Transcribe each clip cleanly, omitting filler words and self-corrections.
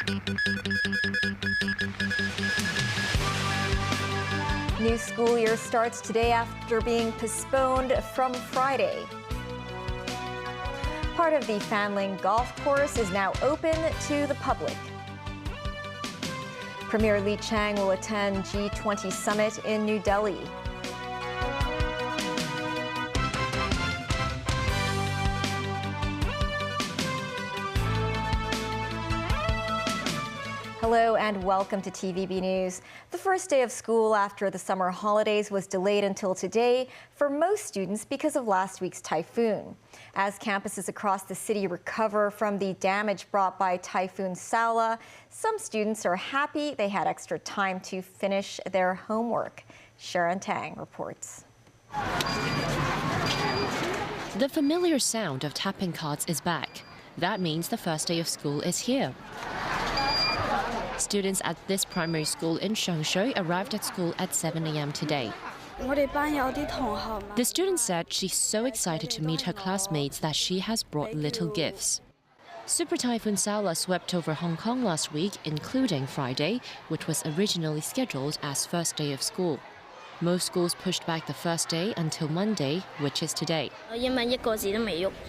New school year starts today after being postponed from Friday. Part of the Mainland golf course is now open to the public. Premier Li Qiang will attend G20 summit in New Delhi. Hello and welcome to TVB News. The first day of school after the summer holidays was delayed until today for most students because of last week's typhoon. As campuses across the city recover from the damage brought by Typhoon Haikui, some students are happy they had extra time to finish their homework. Sharon Tang reports. The familiar sound of tapping cards is back. That means the first day of school is here. Students at this primary school in Shengshui arrived at school at 7 a.m. today. The student said she's so excited to meet her classmates that she has brought little gifts. Super Typhoon Haikui swept over Hong Kong last week, including Friday, which was originally scheduled as first day of school. Most schools pushed back the first day until Monday, which is today.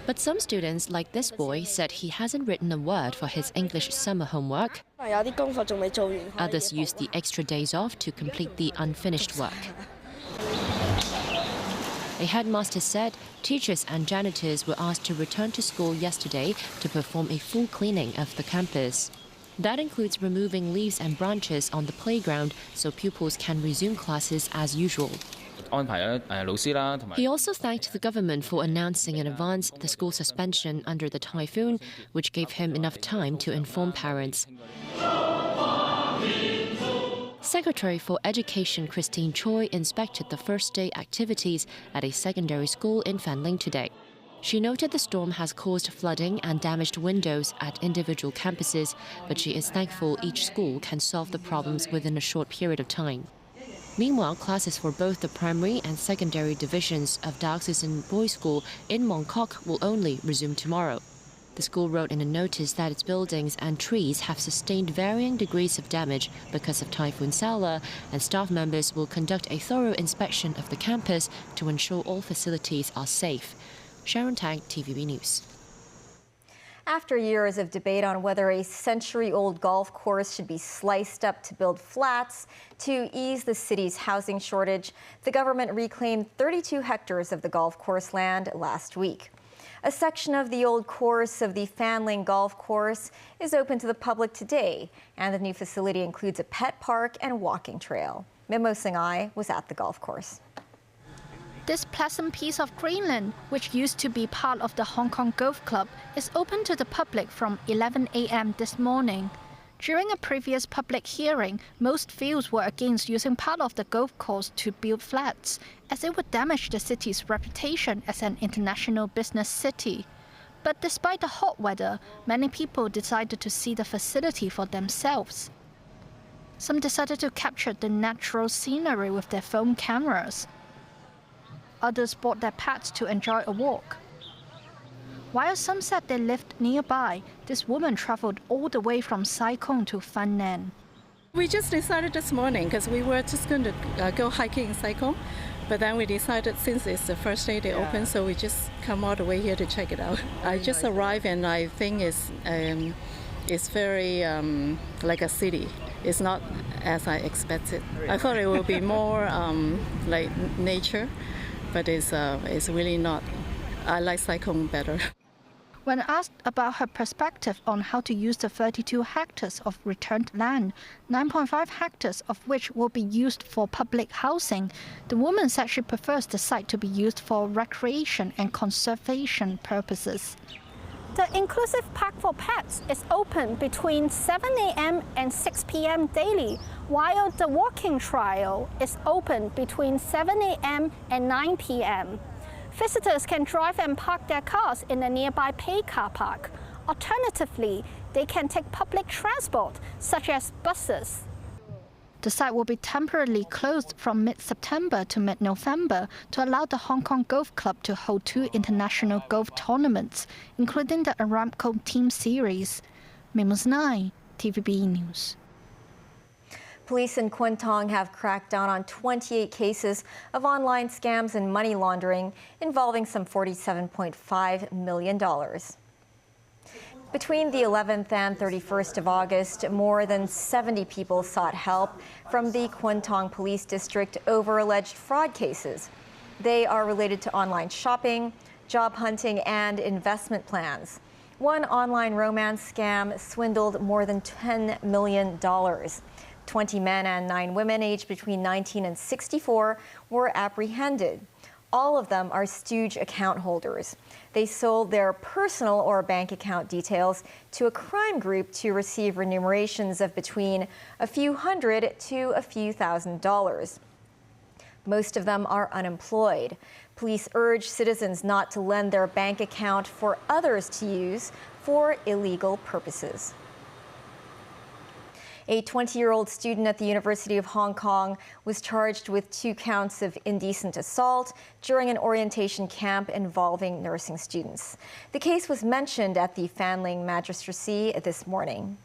But some students, like this boy, said he hasn't written a word for his English summer homework. Others used the extra days off to complete the unfinished work. A headmaster said teachers and janitors were asked to return to school yesterday to perform a full cleaning of the campus. That includes removing leaves and branches on the playground so pupils can resume classes as usual. He also thanked the government for announcing in advance the school suspension under the typhoon, which gave him enough time to inform parents. Secretary for Education Christine Choi inspected the first day activities at a secondary school in Fanling today. She noted the storm has caused flooding and damaged windows at individual campuses, but she is thankful each school can solve the problems within a short period of time. Meanwhile, classes for both the primary and secondary divisions of Diocesan Boys' School in Mongkok will only resume tomorrow. The school wrote in a notice that its buildings and trees have sustained varying degrees of damage because of Typhoon Haikui, and staff members will conduct a thorough inspection of the campus to ensure all facilities are safe. Sharon Tang, TVB News. After years of debate on whether a century-old golf course should be sliced up to build flats to ease the city's housing shortage, the government reclaimed 32 hectares of the golf course land last week. A section of the old course of the Fanling Golf Course is open to the public today, and the new facility includes a pet park and walking trail. Mimo Singhai was at the golf course. This pleasant piece of Greenland, which used to be part of the Hong Kong Golf Club, is open to the public from 11 a.m. this morning. During a previous public hearing, most views were against using part of the golf course to build flats, as it would damage the city's reputation as an international business city. But despite the hot weather, many people decided to see the facility for themselves. Some decided to capture the natural scenery with their phone cameras. Others brought their pets to enjoy a walk. While some said they lived nearby, this woman traveled all the way from Sai Kung to Fan Nan. We just decided this morning because we were just going to go hiking in Sai Kung, but then we decided since it's the first day they open, so we just come all the way here to check it out. I just arrived and I think it's very like a city. It's not as I expected. I thought it would be more like nature. But it's really not. I like Sai Kung better. When asked about her perspective on how to use the 32 hectares of returned land, 9.5 hectares of which will be used for public housing, the woman said she prefers the site to be used for recreation and conservation purposes. The inclusive park for pets is open between 7 a.m. and 6 p.m. daily, while the walking trail is open between 7 a.m. and 9 p.m. Visitors can drive and park their cars in the nearby paid car park. Alternatively, they can take public transport, such as buses. The site will be temporarily closed from mid-September to mid-November to allow the Hong Kong Golf Club to hold 2 international golf tournaments, including the Aramco Team Series. Mimo Singhai, TVB News. Police in Kwintong have cracked down on 28 cases of online scams and money laundering involving some $47.5 million. Between the 11th and 31st of August, more than 70 people sought help from the Kwintong Police District over alleged fraud cases. They are related to online shopping, job hunting, and investment plans. One online romance scam swindled more than $10 million. 20 men and 9 women aged between 19 and 64 were apprehended. All of them are stooge account holders. They sold their personal or bank account details to a crime group to receive remunerations of between a few hundred to a few $1,000s. Most of them are unemployed. Police urge citizens not to lend their bank account for others to use for illegal purposes. A 20-year-old student at the University of Hong Kong was charged with 2 counts of indecent assault during an orientation camp involving nursing students. The case was mentioned at the Fanling Magistracy this morning.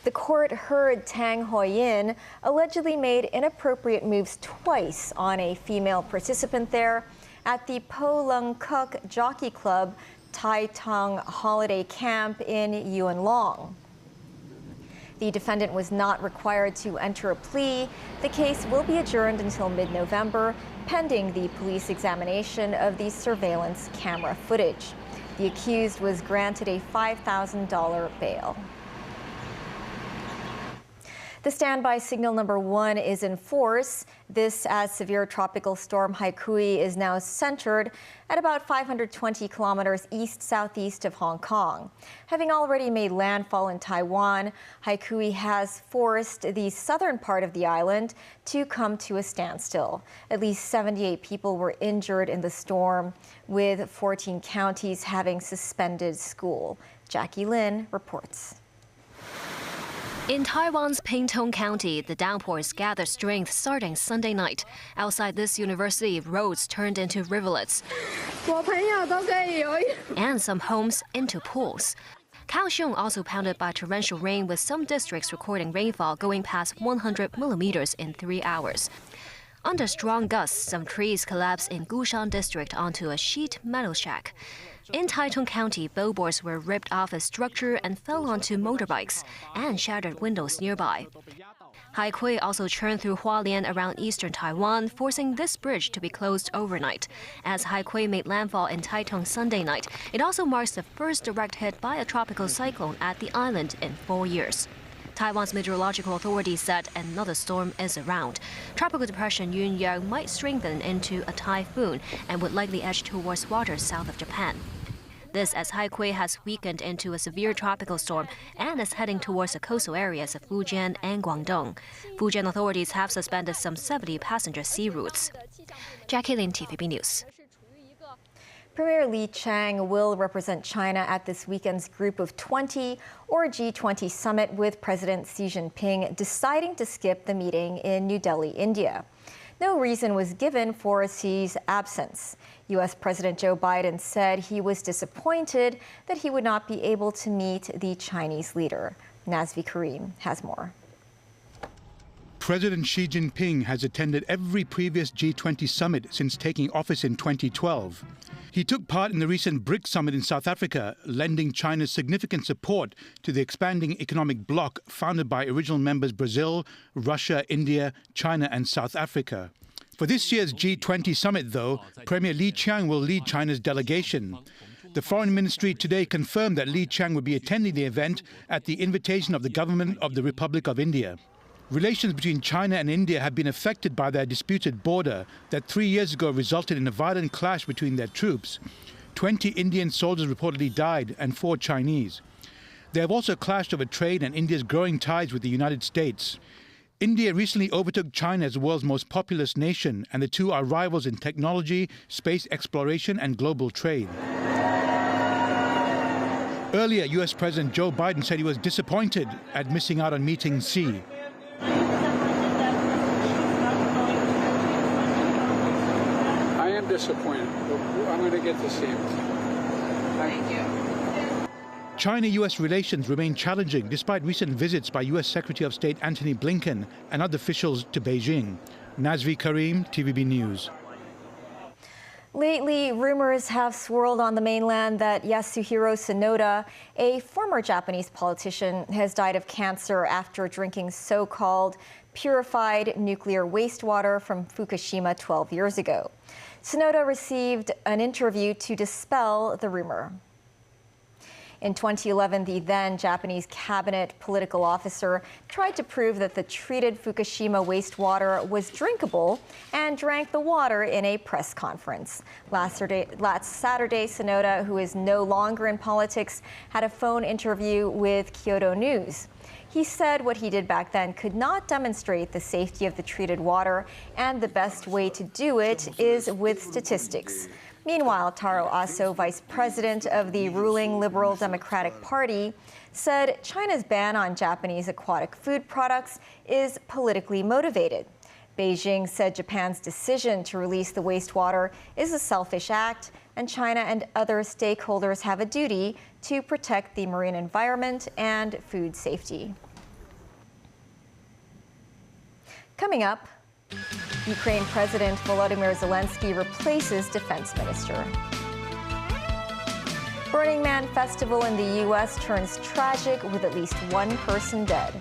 The court heard Tang Hoyin allegedly made inappropriate moves twice on a female participant there at the Po Lung Kuk Jockey Club Tai Tong holiday camp in Yuen Long. The defendant was not required to enter a plea. The case will be adjourned until mid-November, pending the police examination of the surveillance camera footage. The accused was granted a $5,000 bail. The standby signal number 1 is in force. This as severe tropical storm Haikui is now centered at about 520 kilometers east-southeast of Hong Kong. Having already made landfall in Taiwan, Haikui has forced the southern part of the island to come to a standstill. At least 78 people were injured in the storm, with 14 counties having suspended school. Jackie Lin reports. In Taiwan's Pingtung County, the downpours gathered strength starting Sunday night. Outside this university, roads turned into rivulets and some homes into pools. Kaohsiung also pounded by torrential rain, with some districts recording rainfall going past 100 millimeters in 3 hours. Under strong gusts, some trees collapsed in Gushan district onto a sheet metal shack. In Taitung County, billboards were ripped off a structure and fell onto motorbikes and shattered windows nearby. Haikui also churned through Hualien around eastern Taiwan, forcing this bridge to be closed overnight. As Haikui made landfall in Taitung Sunday night, it also marks the first direct hit by a tropical cyclone at the island in 4 years. Taiwan's meteorological authorities said another storm is around. Tropical depression Yunyang might strengthen into a typhoon and would likely edge towards waters south of Japan. This as Haikui has weakened into a severe tropical storm and is heading towards the coastal areas of Fujian and Guangdong. Fujian authorities have suspended some 70 passenger sea routes. Jackie Lin, TVB News. Premier Li Qiang will represent China at this weekend's Group of 20 or G20 summit, with President Xi Jinping deciding to skip the meeting in New Delhi, India. No reason was given for Xi's absence. U.S. President Joe Biden said he was disappointed that he would not be able to meet the Chinese leader. Nazvi Karim has more. President Xi Jinping has attended every previous G20 summit since taking office in 2012. He took part in the recent BRICS summit in South Africa, lending China's significant support to the expanding economic bloc founded by original members Brazil, Russia, India, China and South Africa. For this year's G20 summit, though, Premier Li Qiang will lead China's delegation. The Foreign Ministry today confirmed that Li Qiang will be attending the event at the invitation of the government of the Republic of India. Relations between China and India have been affected by their disputed border that 3 years ago resulted in a violent clash between their troops. 20 Indian soldiers reportedly died and 4 Chinese. They have also clashed over trade and India's growing ties with the United States. India recently overtook China as the world's most populous nation, and the two are rivals in technology, space exploration and global trade. Earlier, U.S. President Joe Biden said he was disappointed at missing out on meeting Xi. I am disappointed, but I'm going to get to see him. Thank you. China-US relations remain challenging despite recent visits by US Secretary of State Antony Blinken and other officials to Beijing. Nazvi Karim, TVB News. Lately, rumors have swirled on the mainland that Yasuhiro Tsunoda, a former Japanese politician, has died of cancer after drinking so-called purified nuclear wastewater from Fukushima 12 years ago. Tsunoda received an interview to dispel the rumor. In 2011, the then Japanese cabinet political officer tried to prove that the treated Fukushima wastewater was drinkable and drank the water in a press conference. Last Saturday, Tsunoda, who is no longer in politics, had a phone interview with Kyodo News. He said what he did back then could not demonstrate the safety of the treated water, and the best way to do it is with statistics. Meanwhile, Taro Aso, vice president of the ruling Liberal Democratic Party, said China's ban on Japanese aquatic food products is politically motivated. Beijing said Japan's decision to release the wastewater is a selfish act, and China and other stakeholders have a duty to protect the marine environment and food safety. Coming up, Ukraine President Volodymyr Zelensky replaces defense minister. Burning Man Festival in the U.S. turns tragic with at least one person dead.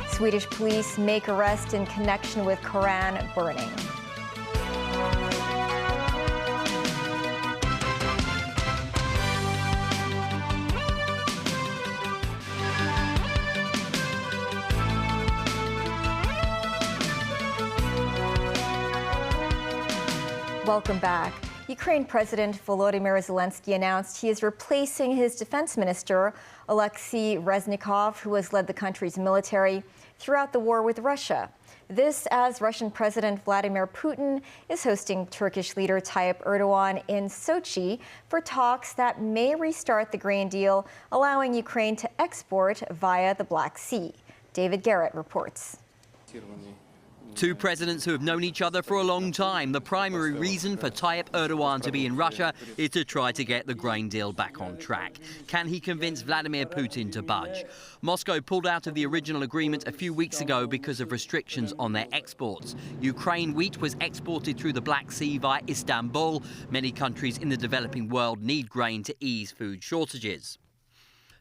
Swedish police make arrest in connection with Koran burning. Welcome back. Ukraine President Volodymyr Zelensky announced he is replacing his defense minister, Alexei Reznikov, who has led the country's military throughout the war with Russia. This as Russian President Vladimir Putin is hosting Turkish leader Tayyip Erdogan in Sochi for talks that may restart the grain deal, allowing Ukraine to export via the Black Sea. David Garrett reports. Two presidents who have known each other for a long time. The primary reason for Tayyip Erdogan to be in Russia is to try to get the grain deal back on track. Can he convince Vladimir Putin to budge? Moscow pulled out of the original agreement a few weeks ago because of restrictions on their exports. Ukraine wheat was exported through the Black Sea via Istanbul. Many countries in the developing world need grain to ease food shortages.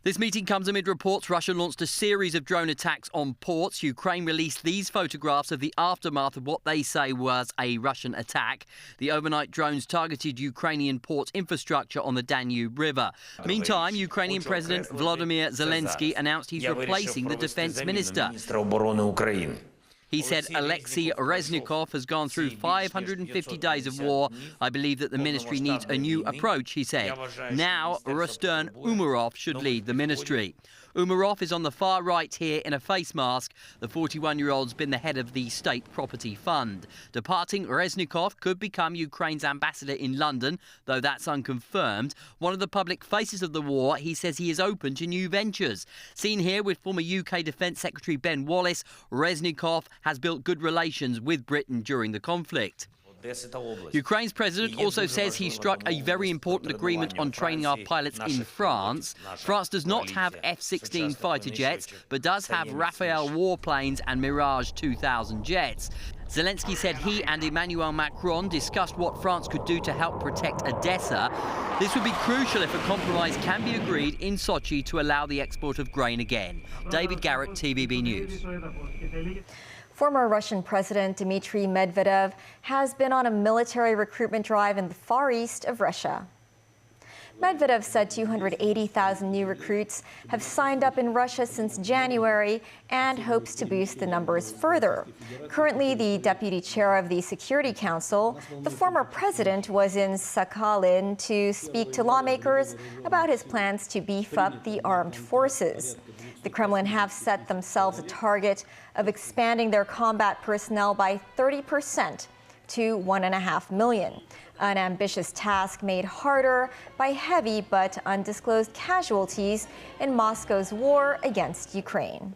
This meeting comes amid reports Russia launched a series of drone attacks on ports. Ukraine released these photographs of the aftermath of what they say was a Russian attack. The overnight drones targeted Ukrainian port infrastructure on the Danube River. Meantime, Ukrainian President Volodymyr Zelensky announced he's replacing the defense minister. He said Alexei Reznikov has gone through 550 days of war. I believe that the ministry needs a new approach, he said. Now, Rustem Umerov should lead the ministry. Umerov is on the far right here in a face mask. The 41-year-old's been the head of the State Property Fund. Departing Reznikov could become Ukraine's ambassador in London, though that's unconfirmed. One of the public faces of the war, he says he is open to new ventures. Seen here with former UK Defence Secretary Ben Wallace, Reznikov has built good relations with Britain during the conflict. Ukraine's president also says he struck a very important agreement on training our pilots in France. France does not have F-16 fighter jets, but does have Rafale warplanes and Mirage 2000 jets. Zelensky said he and Emmanuel Macron discussed what France could do to help protect Odessa. This would be crucial if a compromise can be agreed in Sochi to allow the export of grain again. David Garrett, TVB News. Former Russian President Dmitry Medvedev has been on a military recruitment drive in the far east of Russia. Medvedev said 280,000 new recruits have signed up in Russia since January and hopes to boost the numbers further. Currently the deputy chair of the Security Council, the former president was in Sakhalin to speak to lawmakers about his plans to beef up the armed forces. The Kremlin have set themselves a target of expanding their combat personnel by 30% to 1.5 million. An ambitious task made harder by heavy but undisclosed casualties in Moscow's war against Ukraine.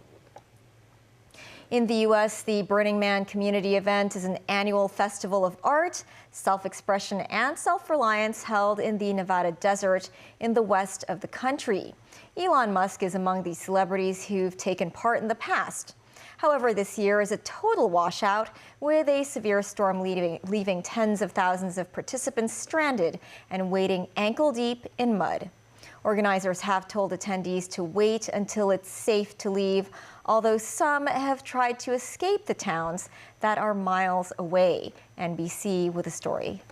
In the U.S., the Burning Man community event is an annual festival of art, self-expression, and self-reliance held in the Nevada desert in the west of the country. Elon Musk is among the celebrities who've taken part in the past. However, this year is a total washout, with a severe storm leaving tens of thousands of participants stranded and wading ankle-deep in mud. Organizers have told attendees to wait until it's safe to leave, although some have tried to escape the towns that are miles away. NBC with a story.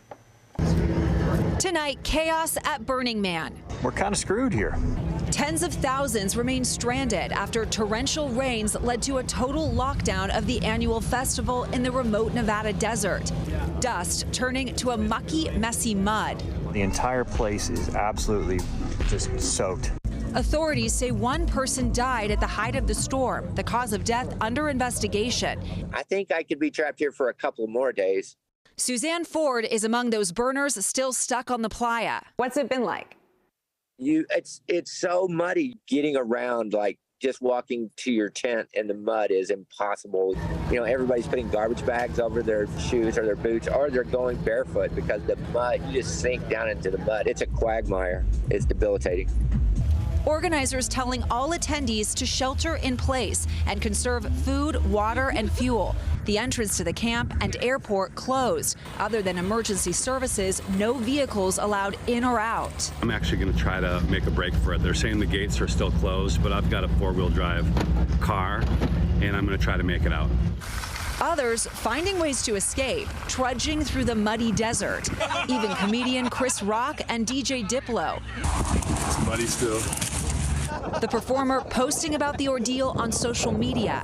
Tonight, chaos at Burning Man. We're kind of screwed here. Tens of thousands remain stranded after torrential rains led to a total lockdown of the annual festival in the remote Nevada desert. Dust turning to a mucky, messy mud. The entire place is absolutely just soaked. Authorities say one person died at the height of the storm, the cause of death under investigation. I think I could be trapped here for a couple more days. Suzanne Ford is among those burners still stuck on the playa. What's it been like? It's so muddy. Getting around, like just walking to your tent in the mud is impossible. You know, everybody's putting garbage bags over their shoes or their boots, or they're going barefoot because the mud, you just sink down into the mud. It's a quagmire. It's debilitating. Organizers telling all attendees to shelter in place and conserve food, water, and fuel. The entrance to the camp and airport closed. Other than emergency services, no vehicles allowed in or out. I'm actually going to try to make a break for it. They're saying the gates are still closed, but I've got a four-wheel drive car, and I'm going to try to make it out. Others finding ways to escape, trudging through the muddy desert. Even comedian Chris Rock and DJ Diplo. It's muddy still. The performer posting about the ordeal on social media.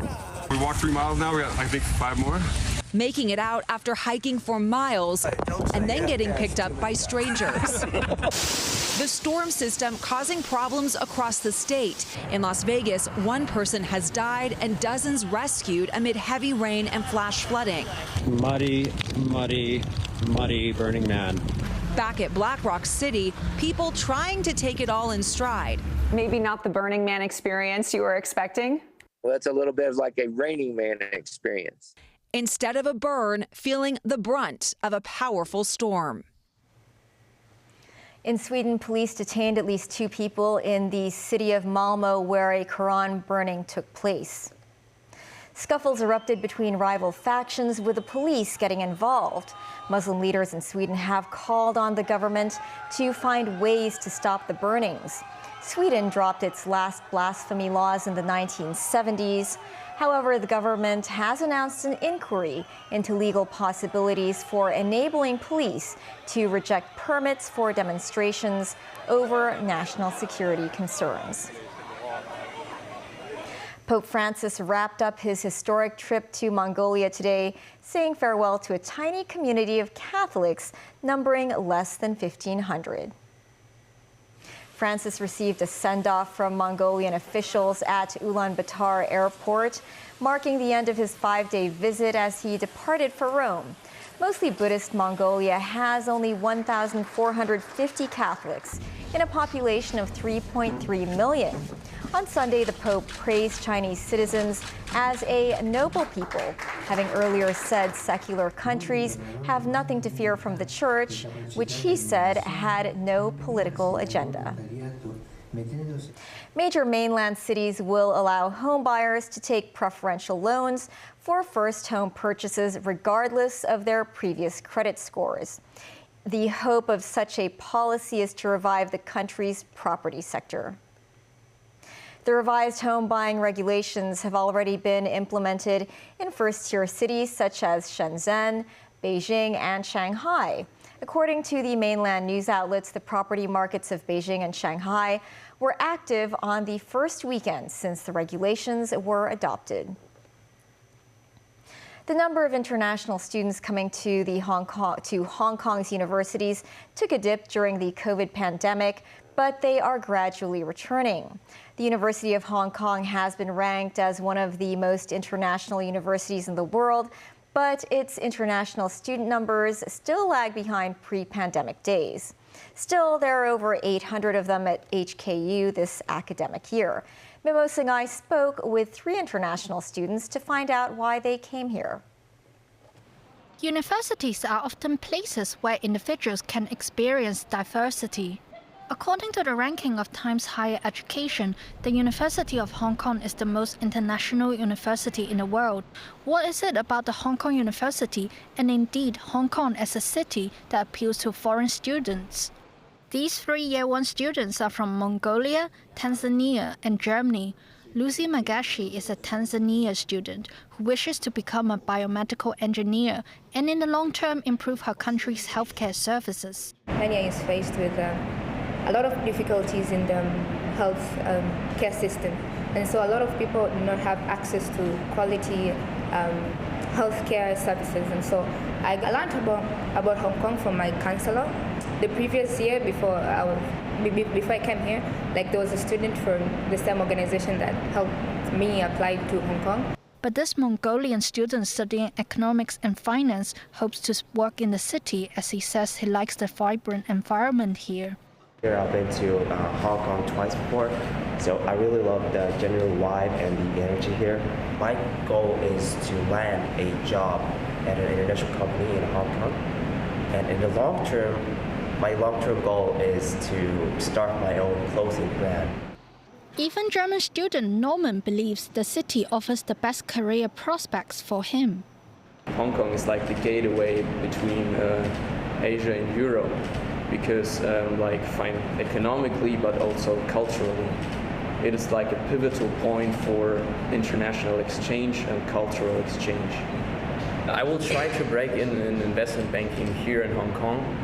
We walked 3 miles now. We got, I think, 5 more. Making it out after hiking for miles and then getting picked up by strangers. The storm system causing problems across the state. In Las Vegas, one person has died and dozens rescued amid heavy rain and flash flooding. Muddy, muddy, muddy Burning Man. Back at Black Rock City, people trying to take it all in stride. Maybe not the Burning Man experience you were expecting? Well, it's a little bit of like a Raining Man experience. Instead of a burn, feeling the brunt of a powerful storm. In Sweden, police detained at least 2 people in the city of Malmö where a Quran burning took place. Scuffles erupted between rival factions, with the police getting involved. Muslim leaders in Sweden have called on the government to find ways to stop the burnings. Sweden dropped its last blasphemy laws in the 1970s. However, the government has announced an inquiry into legal possibilities for enabling police to reject permits for demonstrations over national security concerns. Pope Francis wrapped up his historic trip to Mongolia today, saying farewell to a tiny community of Catholics numbering less than 1,500. Francis received a send-off from Mongolian officials at Ulaanbaatar Airport, marking the end of his 5-day visit as he departed for Rome. Mostly Buddhist Mongolia has only 1,450 Catholics in a population of 3.3 million. On Sunday, the Pope praised Chinese citizens as a noble people, having earlier said secular countries have nothing to fear from the Church, which he said had no political agenda. Major mainland cities will allow home buyers to take preferential loans for first home purchases regardless of their previous credit scores. The hope of such a policy is to revive the country's property sector. The revised home buying regulations have already been implemented in first-tier cities such as Shenzhen, Beijing, and Shanghai. According to the mainland news outlets, the property markets of Beijing and Shanghai were active on the first weekend since the regulations were adopted. The number of international students coming to Hong Kong's universities took a dip during the COVID pandemic, but they are gradually returning. The University of Hong Kong has been ranked as one of the most international universities in the world, but its international student numbers still lag behind pre-pandemic days. Still, there are over 800 of them at HKU this academic year. Mimo Singai spoke with 3 international students to find out why they came here. Universities are often places where individuals can experience diversity. According to the ranking of Times Higher Education, the University of Hong Kong is the most international university in the world. What is it about the Hong Kong University, and indeed Hong Kong as a city, that appeals to foreign students? These 3 Year 1 students are from Mongolia, Tanzania, and Germany. Lucy Magashi is a Tanzania student who wishes to become a biomedical engineer and in the long term improve her country's healthcare services. Kenya is faced with a lot of difficulties in the health care system, and so a lot of people do not have access to quality healthcare services. And so I learned about Hong Kong from my counselor. The previous year, before I came here, there was a student from the same organization that helped me apply to Hong Kong. But this Mongolian student studying economics and finance hopes to work in the city, as he says he likes the vibrant environment here. I've been to Hong Kong twice before, so I really love the general vibe and the energy here. My goal is to land a job at an international company in Hong Kong, and in the long term, my long-term goal is to start my own clothing brand. Even German student Norman believes the city offers the best career prospects for him. Hong Kong is like the gateway between Asia and Europe, because economically but also culturally, it is like a pivotal point for international exchange and cultural exchange. I will try to break in investment banking here in Hong Kong.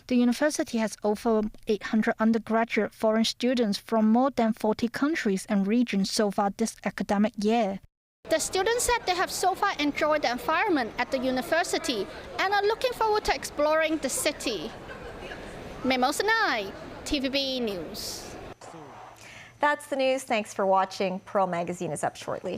The university has over 800 undergraduate foreign students from more than 40 countries and regions so far this academic year. The students said they have so far enjoyed the environment at the university and are looking forward to exploring the city. Mimo Singai, TVB News. That's the news. Thanks for watching. Pearl Magazine is up shortly.